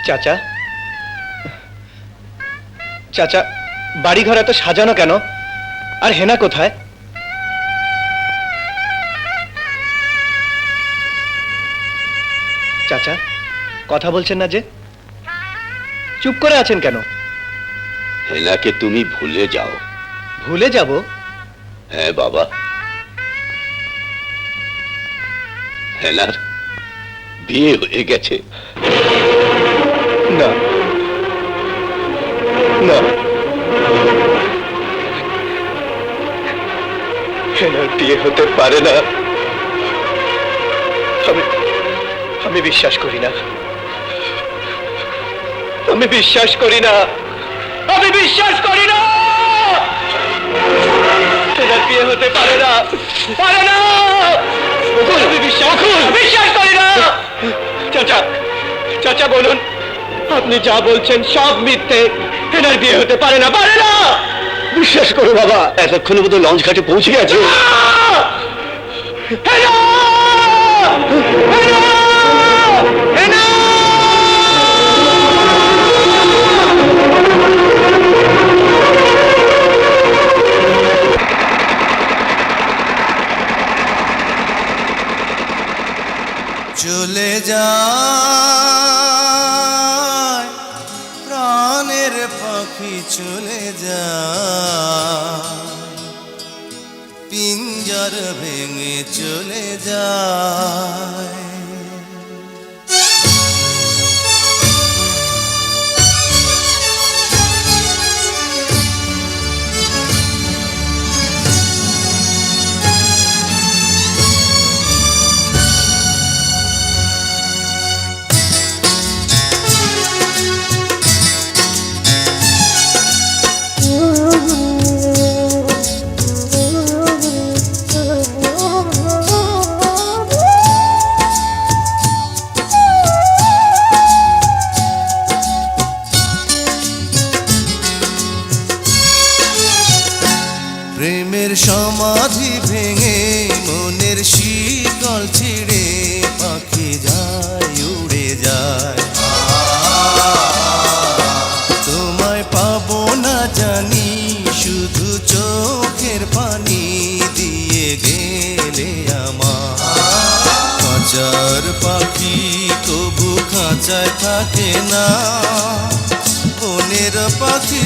চাচা, চাচা, বাড়িঘর এত সাজানো কেন? আর হেনা কোথায়? চাচা, কথা বলছেন না যে? চুপ করে আছেন কেন? হেনাকে তুমি ভুলে যাও। ভুলে যাব? হ্যাঁ বাবা, হেনার বিয়ে হয়ে গেছে। না না, হেনার বিয়ে হতে পারে না। আমি বিশ্বাস করি না। আমি বিশ্বাস করি না। আমি বিশ্বাস করি না। হেনার বিয়ে হতে পারে না, পারে না। আমি বিশ্বাস করি না। চাচা, চাচা বলুন, আপনি যা বলছেন সব মিথ্যে। হেনার বিয়ে হতে পারে না, পারে না। বিশ্বাস করো বাবা, এতক্ষণে বোধ লঞ্চ ঘাটে পৌঁছে গেছে। হেনা! হেনা! হেনা! চলে যায় প্রাণের পাখি, চলে যায় পিঞ্জর ভেঙে, চলে যায়। প্রেমের সমাধি ভেঙে, মনের শিকল ছিঁড়ে, পাখি যায়, উড়ে যায়। তোমায় পাবো না জানি, শুধু চোখের পানি দিয়ে গেলে আমার। খাঁচার পাখি তবু খাঁচায় থাকে না, বনের পাখি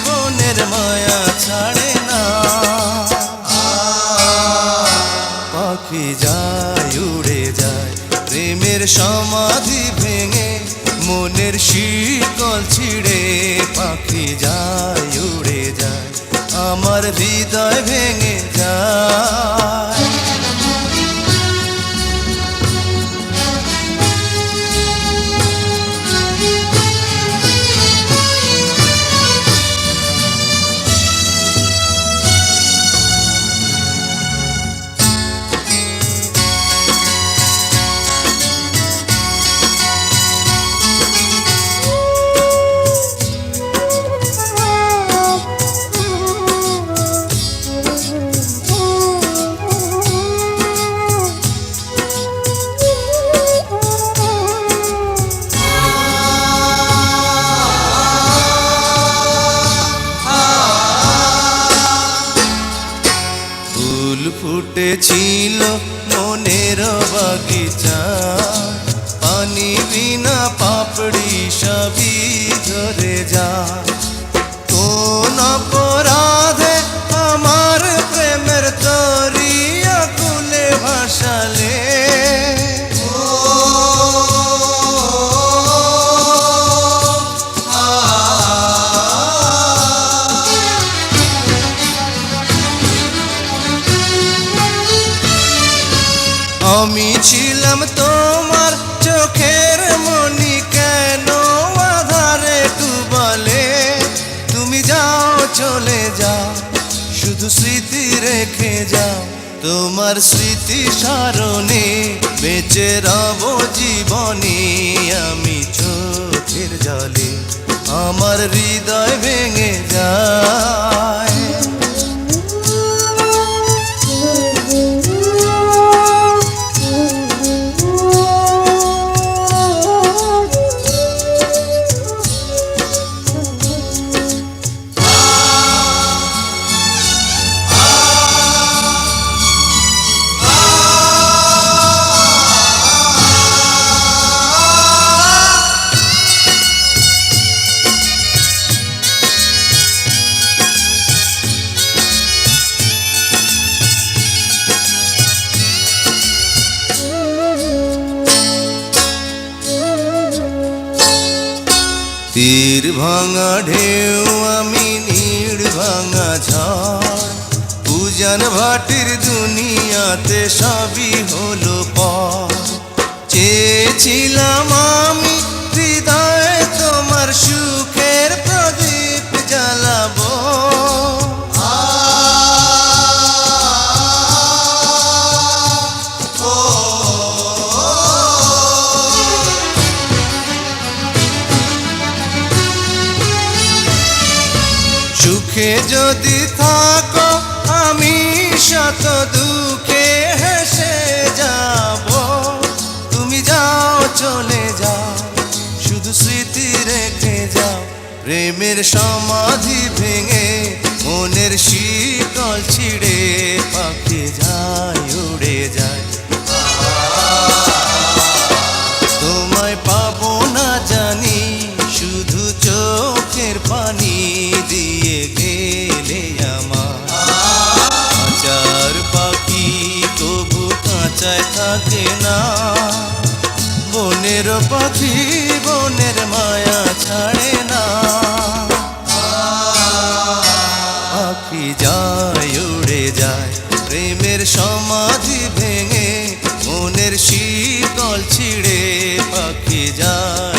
বনের মায়া ছাড়ে না। পাখি যায়, উড়ে যায়, প্রেমের সমাধি ভেঙে, মনের শিকল ছিঁড়ে, পাখি যায়, উড়ে যায়, আমার হৃদয় ভেঙে যায়। ফুটেছিল মনের বাগিচা, পানি বিনা পাপড়ি সবই ঝরে যায়। কোন অপরাধে আমার প্রেমের তরি আকুলে ভাসালে, আমি ছিলাম তোমার চোখের মনি, কেন আধারে ডুবালে? তুমি যাও, চলে যাও, শুধু স্মৃতি রেখে যাও। তোমার স্মৃতি স্মরণে বেঁচে রব জীবনে, আমি চোখের জলে, আমার হৃদয় ভেঙে যায়। তীর ভাঙা ঢেউ আমি নীড় ভাঙা ঝড় উজান ভাটির দুনিয়াতে সবই হলো পর চেয়েছিলাম আমি হৃদয়ে তোমার সুখের প্রদীপ জ্বালাবো সুখে যদি থাকো আমি শত দুঃখে হেসে যাব তুমি যাও চলে যাও শুধু স্মৃতি রেখে যাও প্রেমের সমাধি ভেঙে মনের শীতল ছিঁড়ে পাখি যায় উড়ে যায় তোমায় পাবো না জানি শুধু চোখের পানি দিয়ে গেলে আমার খাঁচার পাখি তবু কাঁচায় থাকে না বনের পাখি বনের মায়া ছাড়ে না পাখি যায় উড়ে যায় প্রেমের সমাধি ভেঙে মনের শীতল ছিঁড়ে পাখি যায়